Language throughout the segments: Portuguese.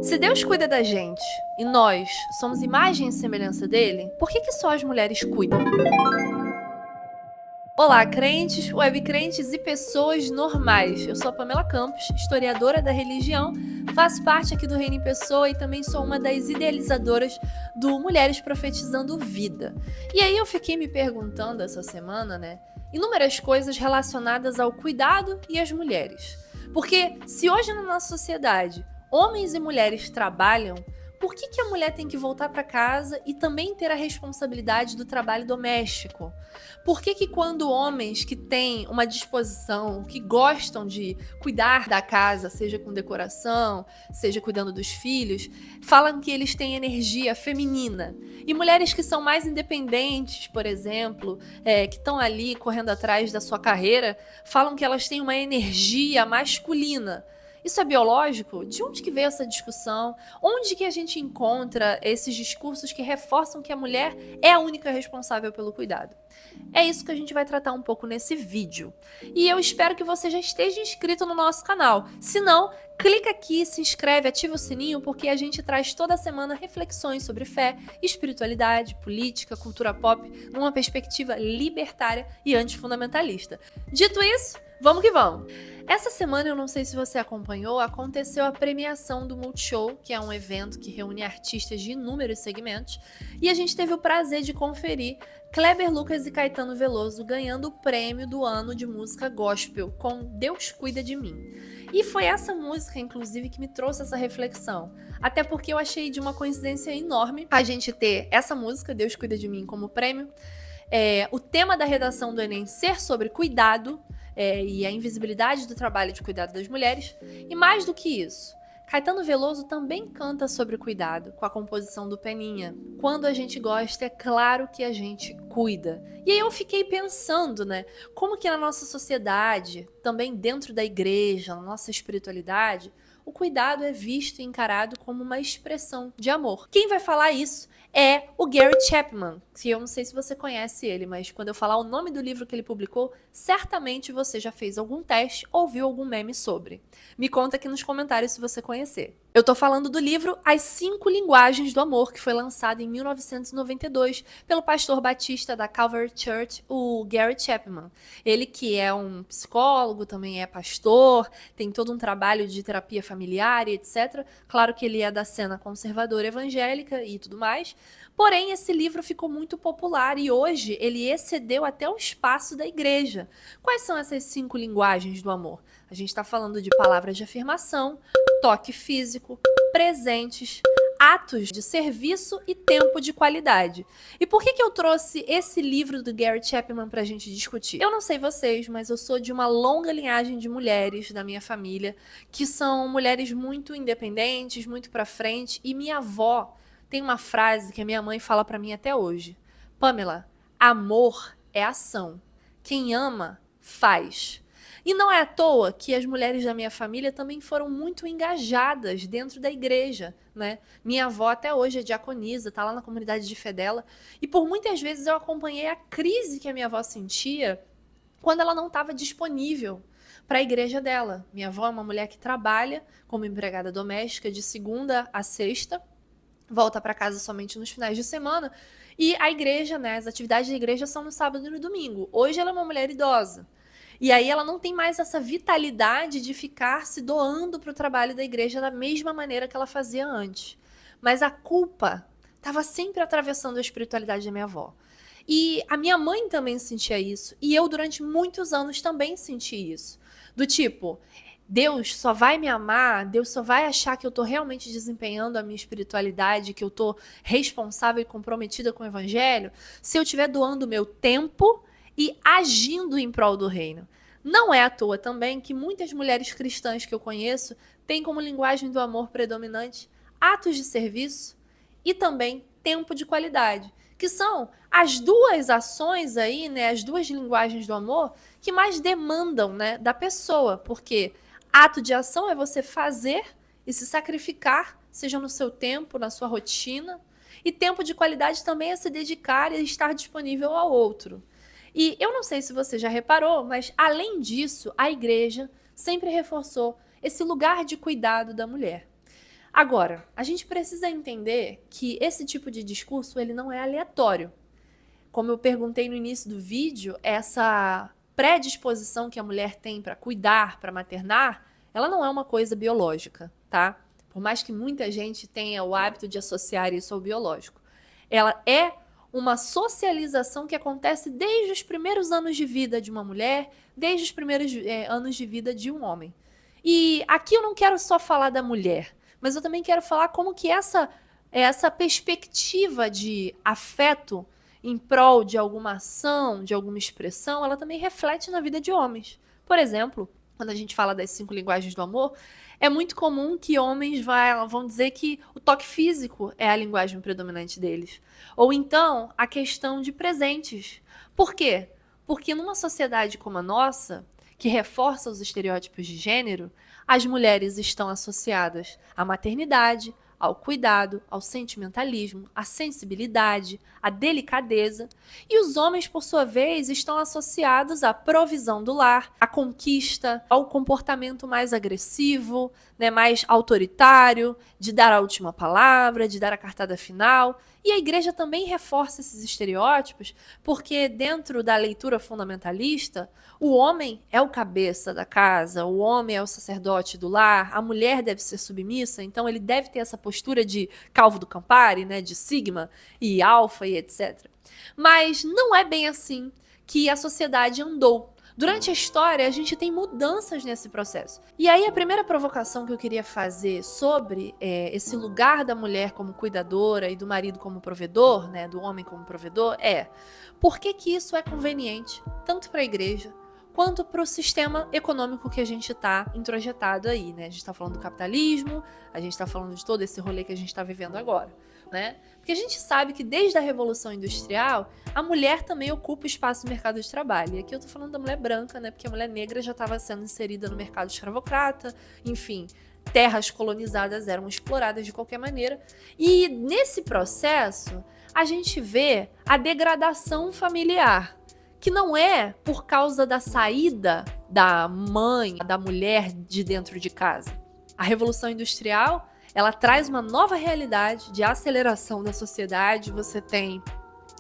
Se Deus cuida da gente e nós somos imagem e semelhança dele, por que só as mulheres cuidam? Olá, crentes, webcrentes e pessoas normais. Eu sou a Pamela Campos, historiadora da religião, faço parte aqui do Reino em Pessoa e também sou uma das idealizadoras do Mulheres Profetizando Vida. E aí eu fiquei me perguntando essa semana, inúmeras coisas relacionadas ao cuidado e às mulheres. Porque se hoje na nossa sociedade homens e mulheres trabalham, por que a mulher tem que voltar para casa e também ter a responsabilidade do trabalho doméstico? Por que quando homens que têm uma disposição, que gostam de cuidar da casa, seja com decoração, seja cuidando dos filhos, falam que eles têm energia feminina? E mulheres que são mais independentes, por exemplo, que estão ali correndo atrás da sua carreira, falam que elas têm uma energia masculina. Isso é biológico? De onde que veio essa discussão? Onde que a gente encontra esses discursos que reforçam que a mulher é a única responsável pelo cuidado? É isso que a gente vai tratar um pouco nesse vídeo. E eu espero que você já esteja inscrito no nosso canal. Se não, clica aqui, se inscreve, ativa o sininho, porque a gente traz toda semana reflexões sobre fé, espiritualidade, política, cultura pop, numa perspectiva libertária e antifundamentalista. Dito isso, vamos que vamos! Essa semana, eu não sei se você acompanhou, aconteceu a premiação do Multishow, que é um evento que reúne artistas de inúmeros segmentos, e a gente teve o prazer de conferir Kleber Lucas e Caetano Veloso ganhando o prêmio do ano de música gospel com Deus Cuida de Mim. E foi essa música, inclusive, que me trouxe essa reflexão. Até porque eu achei de uma coincidência enorme a gente ter essa música, Deus Cuida de Mim, como prêmio. O tema da redação do Enem ser sobre cuidado, e a invisibilidade do trabalho de cuidado das mulheres. E mais do que isso, Caetano Veloso também canta sobre cuidado, com a composição do Peninha. Quando a gente gosta, é claro que a gente cuida. E aí eu fiquei pensando, como que na nossa sociedade, também dentro da igreja, na nossa espiritualidade, o cuidado é visto e encarado como uma expressão de amor. Quem vai falar isso é o Gary Chapman, que eu não sei se você conhece ele, mas quando eu falar o nome do livro que ele publicou, certamente você já fez algum teste ou viu algum meme sobre. Me conta aqui nos comentários se você conhecer. Eu tô falando do livro As 5 Linguagens do Amor, que foi lançado em 1992 pelo pastor batista da Calvary Church, o Gary Chapman. Ele que é um psicólogo, também é pastor, tem todo um trabalho de terapia familiar e etc. Claro que ele é da cena conservadora evangélica e tudo mais. Porém, esse livro ficou muito popular e hoje ele excedeu até o espaço da igreja. Quais são essas 5 linguagens do amor? A gente está falando de palavras de afirmação, toque físico, presentes, atos de serviço e tempo de qualidade. E por que eu trouxe esse livro do Gary Chapman para a gente discutir? Eu não sei vocês, mas eu sou de uma longa linhagem de mulheres da minha família que são mulheres muito independentes, muito para frente, e minha avó tem uma frase que a minha mãe fala para mim até hoje. Pamela, amor é ação. Quem ama, faz. E não é à toa que as mulheres da minha família também foram muito engajadas dentro da igreja, Minha avó até hoje é diaconisa, tá lá na comunidade de fé dela, e por muitas vezes eu acompanhei a crise que a minha avó sentia quando ela não estava disponível para a igreja dela. Minha avó é uma mulher que trabalha como empregada doméstica de segunda a sexta, volta para casa somente nos finais de semana, e a igreja, as atividades da igreja são no sábado e no domingo. Hoje ela é uma mulher idosa. E aí ela não tem mais essa vitalidade de ficar se doando para o trabalho da igreja da mesma maneira que ela fazia antes. Mas a culpa estava sempre atravessando a espiritualidade da minha avó. E a minha mãe também sentia isso. E eu, durante muitos anos, também senti isso. Do tipo, Deus só vai me amar, Deus só vai achar que eu estou realmente desempenhando a minha espiritualidade, que eu estou responsável e comprometida com o evangelho, se eu estiver doando o meu tempo e agindo em prol do reino. Não é à toa também que muitas mulheres cristãs que eu conheço têm como linguagem do amor predominante atos de serviço e também tempo de qualidade, que são as duas ações aí, as duas linguagens do amor que mais demandam, da pessoa, porque ato de ação é você fazer e se sacrificar, seja no seu tempo, na sua rotina, e tempo de qualidade também é se dedicar e estar disponível ao outro. E eu não sei se você já reparou, mas além disso, a igreja sempre reforçou esse lugar de cuidado da mulher. Agora, a gente precisa entender que esse tipo de discurso ele não é aleatório. Como eu perguntei no início do vídeo, essa predisposição que a mulher tem para cuidar, para maternar, ela não é uma coisa biológica, tá? Por mais que muita gente tenha o hábito de associar isso ao biológico. Ela é uma socialização que acontece desde os primeiros anos de vida de uma mulher, desde os primeiros anos de vida de um homem. E aqui eu não quero só falar da mulher, mas eu também quero falar como que essa perspectiva de afeto em prol de alguma ação, de alguma expressão, ela também reflete na vida de homens. Por exemplo, quando a gente fala das 5 linguagens do amor, é muito comum que homens vão dizer que o toque físico é a linguagem predominante deles. Ou então, a questão de presentes. Por quê? Porque numa sociedade como a nossa, que reforça os estereótipos de gênero, as mulheres estão associadas à maternidade, ao cuidado, ao sentimentalismo, à sensibilidade, à delicadeza, e os homens, por sua vez, estão associados à provisão do lar, à conquista, ao comportamento mais agressivo, né, mais autoritário, de dar a última palavra, de dar a cartada final. E a igreja também reforça esses estereótipos, porque dentro da leitura fundamentalista, o homem é o cabeça da casa, o homem é o sacerdote do lar, a mulher deve ser submissa, então ele deve ter essa postura de Calvo do Campari, né, de Sigma e Alfa e etc. Mas não é bem assim que a sociedade andou. Durante a história, a gente tem mudanças nesse processo. E aí, a primeira provocação que eu queria fazer sobre esse lugar da mulher como cuidadora e do marido como provedor, né, do homem como provedor, por que que isso é conveniente, tanto para a igreja, quanto para o sistema econômico que a gente está introjetado aí, né? A gente está falando do capitalismo, a gente está falando de todo esse rolê que a gente está vivendo agora, né? Porque a gente sabe que desde a Revolução Industrial, a mulher também ocupa espaço no mercado de trabalho. E aqui eu tô falando da mulher branca, né? Porque a mulher negra já estava sendo inserida no mercado escravocrata, enfim, terras colonizadas eram exploradas de qualquer maneira. E nesse processo, a gente vê a degradação familiar, que não é por causa da saída da mãe, da mulher de dentro de casa. A Revolução Industrial, ela traz uma nova realidade de aceleração da sociedade. Você tem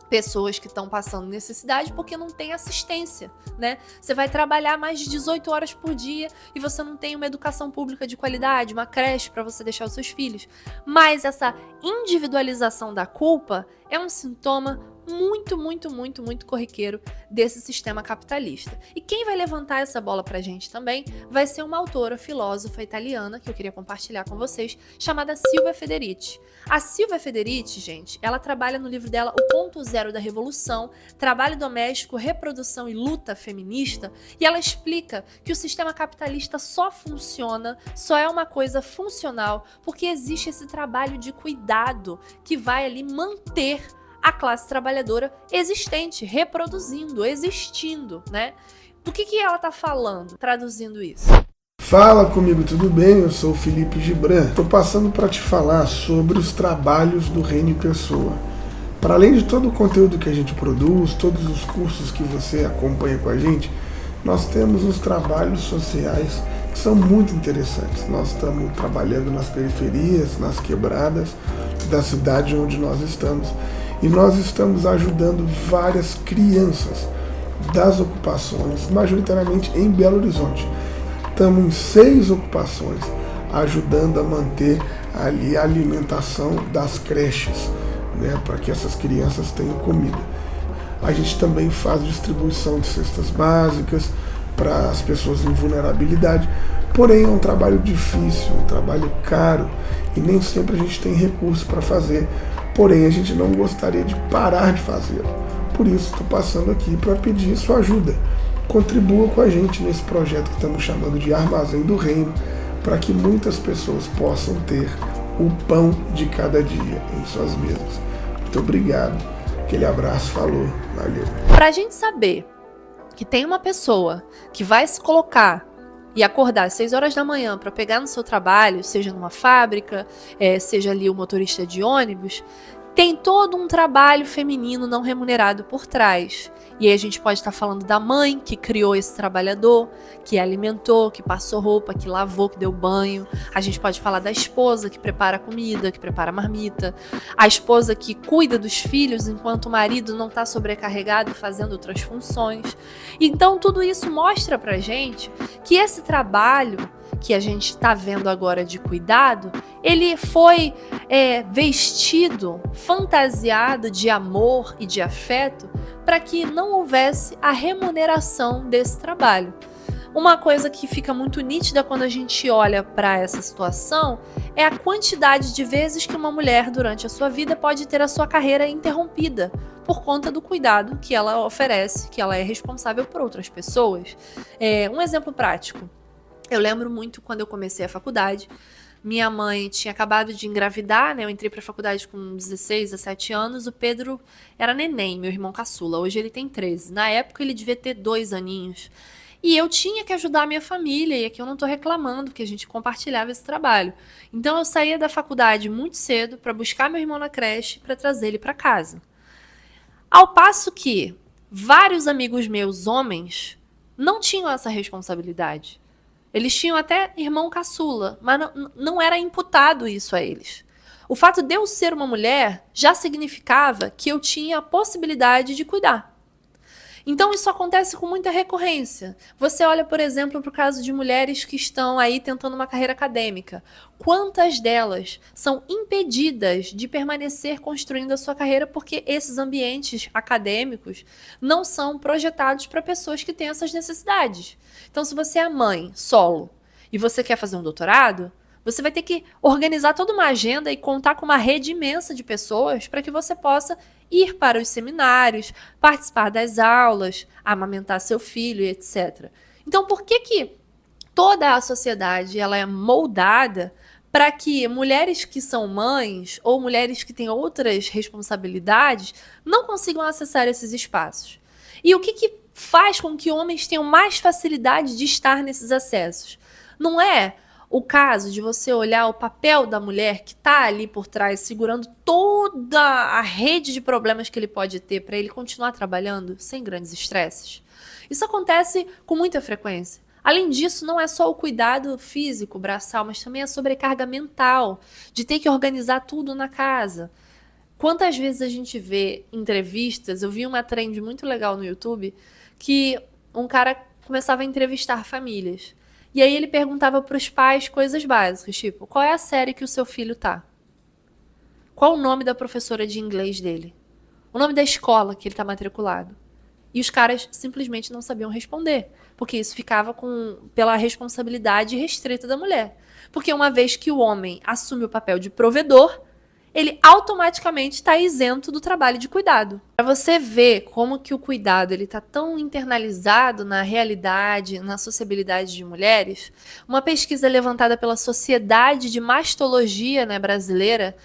pessoas que estão passando necessidade porque não tem assistência, né? Você vai trabalhar mais de 18 horas por dia e você não tem uma educação pública de qualidade, uma creche para você deixar os seus filhos. Mas essa individualização da culpa é um sintoma muito corriqueiro desse sistema capitalista. E quem vai levantar essa bola pra gente também vai ser uma autora, filósofa italiana, que eu queria compartilhar com vocês, chamada Silvia Federici. A Silvia Federici, gente, ela trabalha no livro dela O Ponto Zero da Revolução, Trabalho Doméstico, Reprodução e Luta Feminista, e ela explica que o sistema capitalista só funciona, só é uma coisa funcional, porque existe esse trabalho de cuidado que vai ali manter a classe trabalhadora existente, reproduzindo, existindo, né? Do que ela tá falando, traduzindo isso? Fala comigo, tudo bem? Eu sou o Felipe Gibran. Estou passando para te falar sobre os trabalhos do Reino em Pessoa. Para além de todo o conteúdo que a gente produz, todos os cursos que você acompanha com a gente, nós temos os trabalhos sociais que são muito interessantes. Nós estamos trabalhando nas periferias, nas quebradas da cidade onde nós estamos. E nós estamos ajudando várias crianças das ocupações, majoritariamente em Belo Horizonte. Estamos em 6 ocupações, ajudando a manter ali a alimentação das creches, né, para que essas crianças tenham comida. A gente também faz distribuição de cestas básicas para as pessoas em vulnerabilidade, porém é um trabalho difícil, um trabalho caro, e nem sempre a gente tem recurso para fazer. Porém, a gente não gostaria de parar de fazê-lo. Por isso, estou passando aqui para pedir sua ajuda. Contribua com a gente nesse projeto que estamos chamando de Armazém do Reino, para que muitas pessoas possam ter o pão de cada dia em suas mesas. Muito obrigado. Aquele abraço, falou, valeu. Para a gente saber que tem uma pessoa que vai se colocar e acordar às 6 horas da manhã para pegar no seu trabalho, seja numa fábrica, seja ali o motorista de ônibus, tem todo um trabalho feminino não remunerado por trás. E aí a gente pode estar falando da mãe que criou esse trabalhador, que alimentou, que passou roupa, que lavou, que deu banho. A gente pode falar da esposa que prepara comida, que prepara marmita. A esposa que cuida dos filhos enquanto o marido não está sobrecarregado fazendo outras funções. Então tudo isso mostra pra gente que esse trabalho que a gente está vendo agora de cuidado, ele foi vestido, fantasiado de amor e de afeto para que não houvesse a remuneração desse trabalho. Uma coisa que fica muito nítida quando a gente olha para essa situação é a quantidade de vezes que uma mulher durante a sua vida pode ter a sua carreira interrompida por conta do cuidado que ela oferece, que ela é responsável por outras pessoas. Um exemplo prático. Eu lembro muito quando eu comecei a faculdade, minha mãe tinha acabado de engravidar, né? Eu entrei para a faculdade com 16, 17 anos, o Pedro era neném, meu irmão caçula, hoje ele tem 13. Na época ele devia ter 2 aninhos. E eu tinha que ajudar a minha família, e aqui eu não estou reclamando, porque a gente compartilhava esse trabalho. Então eu saía da faculdade muito cedo para buscar meu irmão na creche, para trazer ele para casa. Ao passo que vários amigos meus, homens, não tinham essa responsabilidade. Eles tinham até irmão caçula, mas não era imputado isso a eles. O fato de eu ser uma mulher já significava que eu tinha a possibilidade de cuidar. Então isso acontece com muita recorrência. Você olha, por exemplo, para o caso de mulheres que estão aí tentando uma carreira acadêmica. Quantas delas são impedidas de permanecer construindo a sua carreira porque esses ambientes acadêmicos não são projetados para pessoas que têm essas necessidades? Então, se você é mãe, solo, e você quer fazer um doutorado, você vai ter que organizar toda uma agenda e contar com uma rede imensa de pessoas para que você possa ir para os seminários, participar das aulas, amamentar seu filho, etc. Então, por que toda a sociedade ela é moldada para que mulheres que são mães ou mulheres que têm outras responsabilidades não consigam acessar esses espaços? E o que faz com que homens tenham mais facilidade de estar nesses acessos? Não é o caso de você olhar o papel da mulher que está ali por trás, segurando toda a rede de problemas que ele pode ter para ele continuar trabalhando sem grandes estresses? Isso acontece com muita frequência. Além disso, não é só o cuidado físico, braçal, mas também a sobrecarga mental, de ter que organizar tudo na casa. Quantas vezes a gente vê entrevistas, eu vi uma trend muito legal no YouTube, que um cara começava a entrevistar famílias. E aí ele perguntava para os pais coisas básicas, tipo, qual é a série que o seu filho tá? Qual o nome da professora de inglês dele? O nome da escola que ele está matriculado? E os caras simplesmente não sabiam responder, porque isso ficava pela responsabilidade restrita da mulher. Porque uma vez que o homem assume o papel de provedor, ele automaticamente está isento do trabalho de cuidado. Para você ver como que o cuidado está tão internalizado na realidade, na sociabilidade de mulheres, uma pesquisa levantada pela Sociedade de Mastologia, né, brasileira,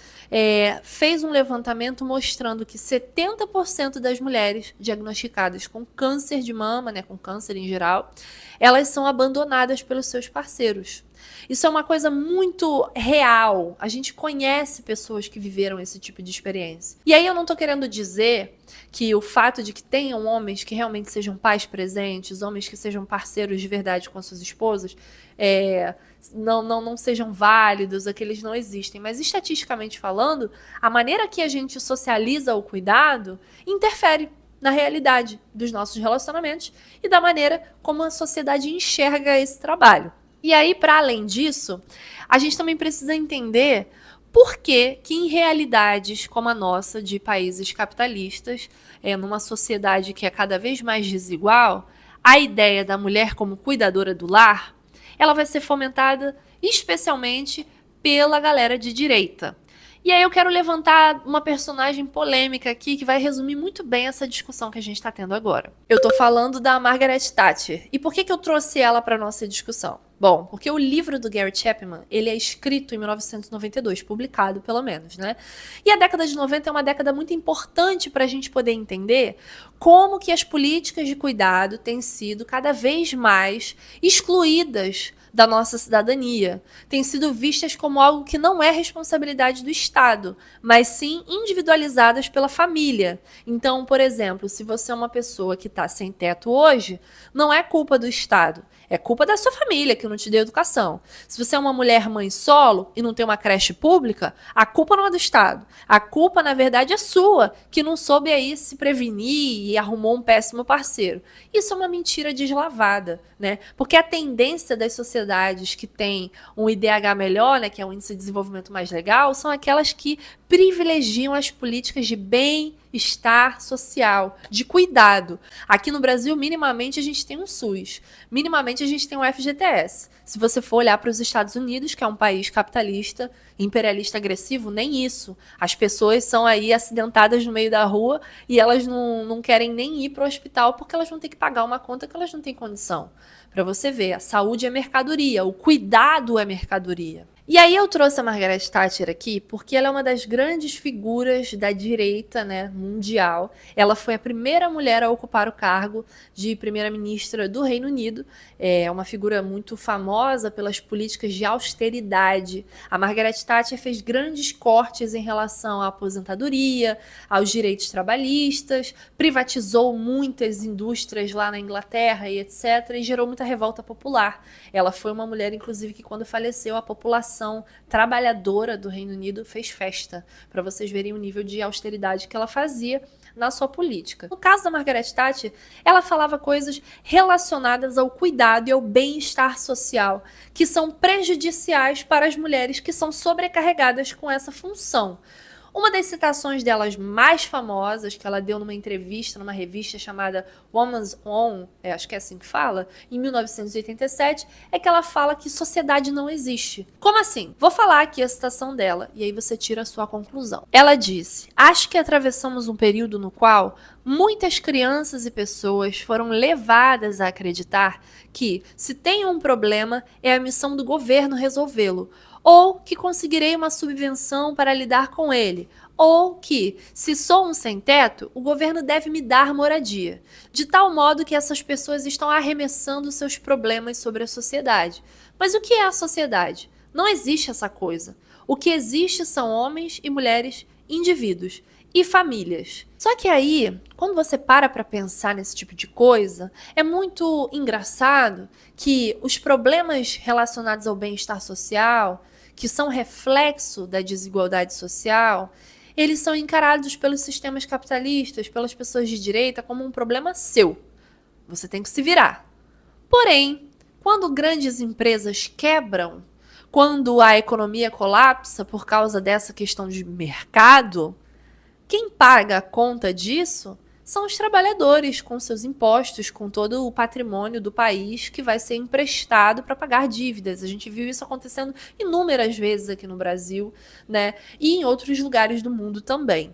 fez um levantamento mostrando que 70% das mulheres diagnosticadas com câncer de mama, né, com câncer em geral, elas são abandonadas pelos seus parceiros. Isso é uma coisa muito real. A gente conhece pessoas que viveram esse tipo de experiência. E aí eu não tô querendo dizer que o fato de que tenham homens que realmente sejam pais presentes, homens que sejam parceiros de verdade com as suas esposas, não sejam válidos, aqueles não existem. Mas estatisticamente falando, a maneira que a gente socializa o cuidado interfere na realidade dos nossos relacionamentos e da maneira como a sociedade enxerga esse trabalho. E aí, para além disso, a gente também precisa entender por que em realidades como a nossa, de países capitalistas, numa sociedade que é cada vez mais desigual, a ideia da mulher como cuidadora do lar, ela vai ser fomentada especialmente pela galera de direita. E aí eu quero levantar uma personagem polêmica aqui que vai resumir muito bem essa discussão que a gente está tendo agora. Eu tô falando da Margaret Thatcher. E por que eu trouxe ela para nossa discussão? Bom, porque o livro do Gary Chapman, ele é escrito em 1992, publicado pelo menos, né? E a década de 90 é uma década muito importante para a gente poder entender como que as políticas de cuidado têm sido cada vez mais excluídas da nossa cidadania, têm sido vistas como algo que não é responsabilidade do Estado, mas sim individualizadas pela família. Então, por exemplo, se você é uma pessoa que está sem teto hoje, não é culpa do Estado, é culpa da sua família que não te deu educação. Se você é uma mulher mãe solo e não tem uma creche pública, a culpa não é do Estado. A culpa, na verdade, é sua, que não soube aí se prevenir e arrumou um péssimo parceiro. Isso é uma mentira deslavada, né? Porque a tendência das sociedades que têm um IDH melhor, né, que é um índice de desenvolvimento mais legal, são aquelas que privilegiam as políticas de bem-estar social, de cuidado. Aqui no Brasil, minimamente, a gente tem um SUS. Minimamente, a gente tem um FGTS. Se você for olhar para os Estados Unidos, que é um país capitalista, imperialista agressivo, nem isso. As pessoas são aí acidentadas no meio da rua e elas não querem nem ir para o hospital porque elas vão ter que pagar uma conta que elas não têm condição. Para você ver, a saúde é mercadoria, o cuidado é mercadoria. E aí eu trouxe a Margaret Thatcher aqui porque ela é uma das grandes figuras da direita, né, mundial. Ela foi a primeira mulher a ocupar o cargo de primeira-ministra do Reino Unido. É uma figura muito famosa pelas políticas de austeridade. A Margaret Thatcher fez grandes cortes em relação à aposentadoria, aos direitos trabalhistas, privatizou muitas indústrias lá na Inglaterra e etc. e gerou muita revolta popular. Ela foi uma mulher, inclusive, que quando faleceu, a população trabalhadora do Reino Unido fez festa, para vocês verem o nível de austeridade que ela fazia na sua política. No caso da Margaret Thatcher, ela falava coisas relacionadas ao cuidado e ao bem-estar social, que são prejudiciais para as mulheres que são sobrecarregadas com essa função. Uma das citações delas mais famosas, que ela deu numa entrevista, numa revista chamada Woman's Own, acho que é assim que fala, em 1987, é que ela fala que sociedade não existe. Como assim? Vou falar aqui a citação dela, e aí você tira a sua conclusão. Ela disse: "Acho que atravessamos um período no qual muitas crianças e pessoas foram levadas a acreditar que, se tem um problema, é a missão do governo resolvê-lo, ou que conseguirei uma subvenção para lidar com ele, ou que, se sou um sem-teto, o governo deve me dar moradia, de tal modo que essas pessoas estão arremessando seus problemas sobre a sociedade. Mas o que é a sociedade? Não existe essa coisa. O que existe são homens e mulheres, indivíduos e famílias." Só que aí, quando você para pensar nesse tipo de coisa, é muito engraçado que os problemas relacionados ao bem-estar social, que são reflexo da desigualdade social, eles são encarados pelos sistemas capitalistas, pelas pessoas de direita, como um problema seu. Você tem que se virar. Porém, quando grandes empresas quebram, quando a economia colapsa por causa dessa questão de mercado, quem paga a conta disso são os trabalhadores, com seus impostos, com todo o patrimônio do país que vai ser emprestado para pagar dívidas. A gente viu isso acontecendo inúmeras vezes aqui no Brasil, né? E em outros lugares do mundo também.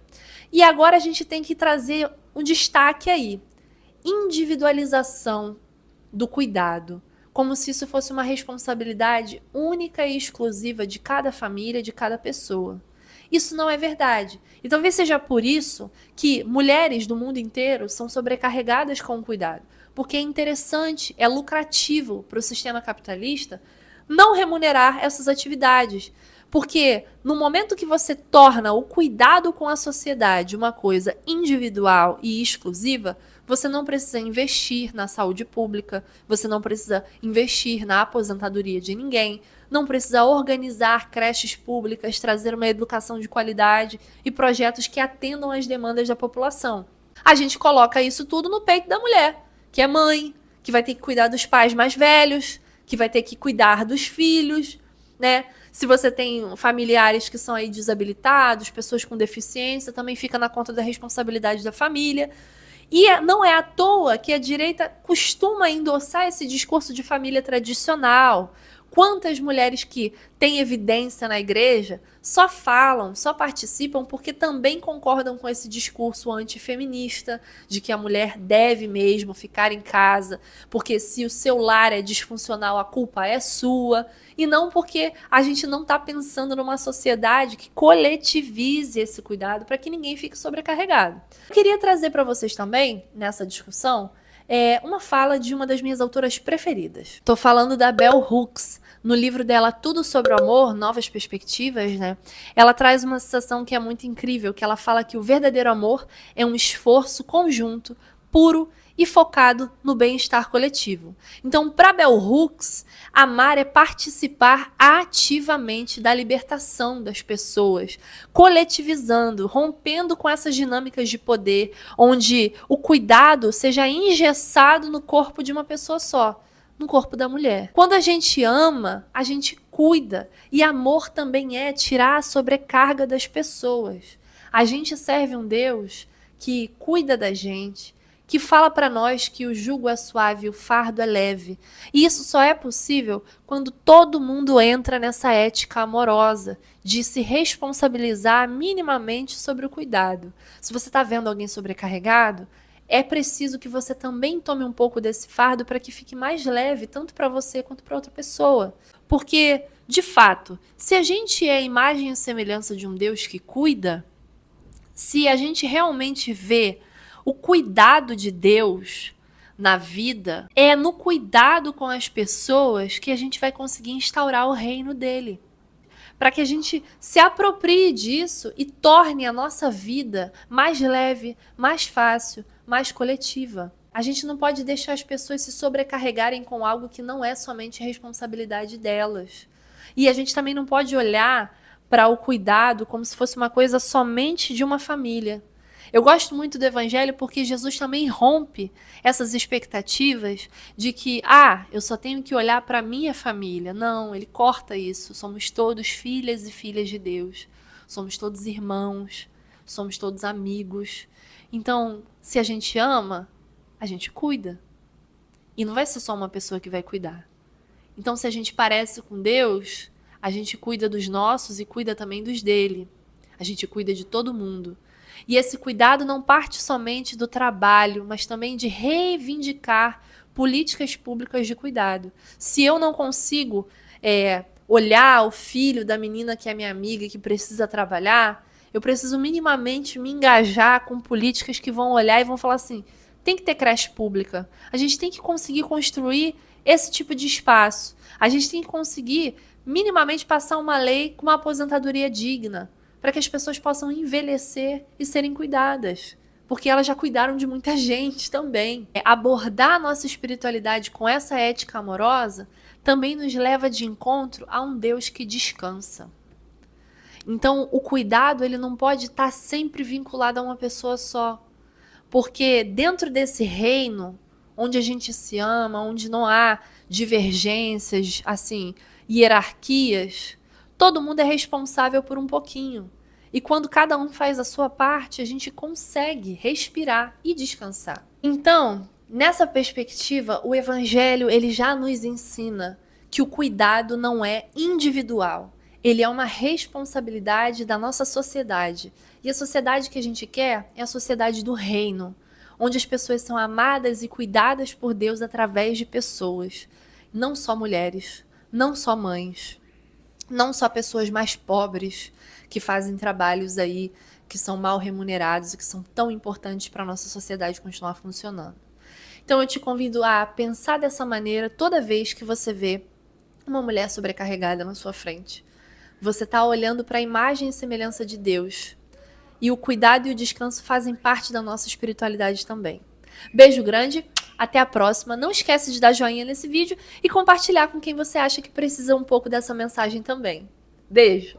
E agora a gente tem que trazer um destaque aí: individualização do cuidado, como se isso fosse uma responsabilidade única e exclusiva de cada família, de cada pessoa. Isso não é verdade. E talvez seja por isso que mulheres do mundo inteiro são sobrecarregadas com o cuidado. Porque é interessante, é lucrativo para o sistema capitalista não remunerar essas atividades. Porque no momento que você torna o cuidado com a sociedade uma coisa individual e exclusiva, você não precisa investir na saúde pública, você não precisa investir na aposentadoria de ninguém, não precisa organizar creches públicas, trazer uma educação de qualidade e projetos que atendam às demandas da população. A gente coloca isso tudo no peito da mulher, que é mãe, que vai ter que cuidar dos pais mais velhos, que vai ter que cuidar dos filhos, né? Se você tem familiares que são aí desabilitados, pessoas com deficiência, também fica na conta da responsabilidade da família. E não é à toa que a direita costuma endossar esse discurso de família tradicional. Quantas mulheres que têm evidência na igreja só falam, só participam porque também concordam com esse discurso antifeminista de que a mulher deve mesmo ficar em casa, porque se o seu lar é disfuncional, a culpa é sua, e não porque a gente não está pensando numa sociedade que coletivize esse cuidado para que ninguém fique sobrecarregado. Eu queria trazer para vocês também, nessa discussão, uma fala de uma das minhas autoras preferidas. Tô falando da Bell Hooks. No livro dela Tudo sobre o Amor, Novas Perspectivas, né? Ela traz uma citação que é muito incrível, que ela fala que o verdadeiro amor é um esforço conjunto, puro e focado no bem-estar coletivo. Então, para Bell Hooks, amar é participar ativamente da libertação das pessoas, coletivizando, rompendo com essas dinâmicas de poder, onde o cuidado seja engessado no corpo de uma pessoa só, no corpo da mulher. Quando a gente ama, a gente cuida. E amor também é tirar a sobrecarga das pessoas. A gente serve um Deus que cuida da gente, que fala para nós que o jugo é suave, o fardo é leve. E isso só é possível quando todo mundo entra nessa ética amorosa de se responsabilizar minimamente sobre o cuidado. Se você está vendo alguém sobrecarregado, é preciso que você também tome um pouco desse fardo para que fique mais leve, tanto para você quanto para outra pessoa. Porque, de fato, se a gente é a imagem e semelhança de um Deus que cuida, se a gente realmente vê o cuidado de Deus na vida, é no cuidado com as pessoas que a gente vai conseguir instaurar o reino dele. Para que a gente se aproprie disso e torne a nossa vida mais leve, mais fácil, mais coletiva. A gente não pode deixar as pessoas se sobrecarregarem com algo que não é somente responsabilidade delas. E a gente também não pode olhar para o cuidado como se fosse uma coisa somente de uma família. Eu gosto muito do Evangelho porque Jesus também rompe essas expectativas de que, eu só tenho que olhar para a minha família. Não, ele corta isso. Somos todos filhas e filhas de Deus. Somos todos irmãos. Somos todos amigos. Então, se a gente ama, a gente cuida. E não vai ser só uma pessoa que vai cuidar. Então, se a gente parece com Deus, a gente cuida dos nossos e cuida também dos dele. A gente cuida de todo mundo. E esse cuidado não parte somente do trabalho, mas também de reivindicar políticas públicas de cuidado. Se eu não consigo olhar o filho da menina que é minha amiga e que precisa trabalhar, eu preciso minimamente me engajar com políticas que vão olhar e vão falar assim, tem que ter creche pública. A gente tem que conseguir construir esse tipo de espaço. A gente tem que conseguir minimamente passar uma lei com uma aposentadoria digna, para que as pessoas possam envelhecer e serem cuidadas, porque elas já cuidaram de muita gente também. Abordar a nossa espiritualidade com essa ética amorosa também nos leva de encontro a um Deus que descansa. Então, o cuidado ele não pode estar sempre vinculado a uma pessoa só, porque dentro desse reino, onde a gente se ama, onde não há divergências, assim, hierarquias, todo mundo é responsável por um pouquinho. E quando cada um faz a sua parte, a gente consegue respirar e descansar. Então, nessa perspectiva, o Evangelho ele já nos ensina que o cuidado não é individual. Ele é uma responsabilidade da nossa sociedade. E a sociedade que a gente quer é a sociedade do reino, onde as pessoas são amadas e cuidadas por Deus através de pessoas. Não só mulheres, não só mães, não só pessoas mais pobres que fazem trabalhos aí que são mal remunerados e que são tão importantes para a nossa sociedade continuar funcionando. Então eu te convido a pensar dessa maneira toda vez que você vê uma mulher sobrecarregada na sua frente. Você está olhando para a imagem e semelhança de Deus. E o cuidado e o descanso fazem parte da nossa espiritualidade também. Beijo grande, até a próxima. Não esquece de dar joinha nesse vídeo e compartilhar com quem você acha que precisa um pouco dessa mensagem também. Beijo!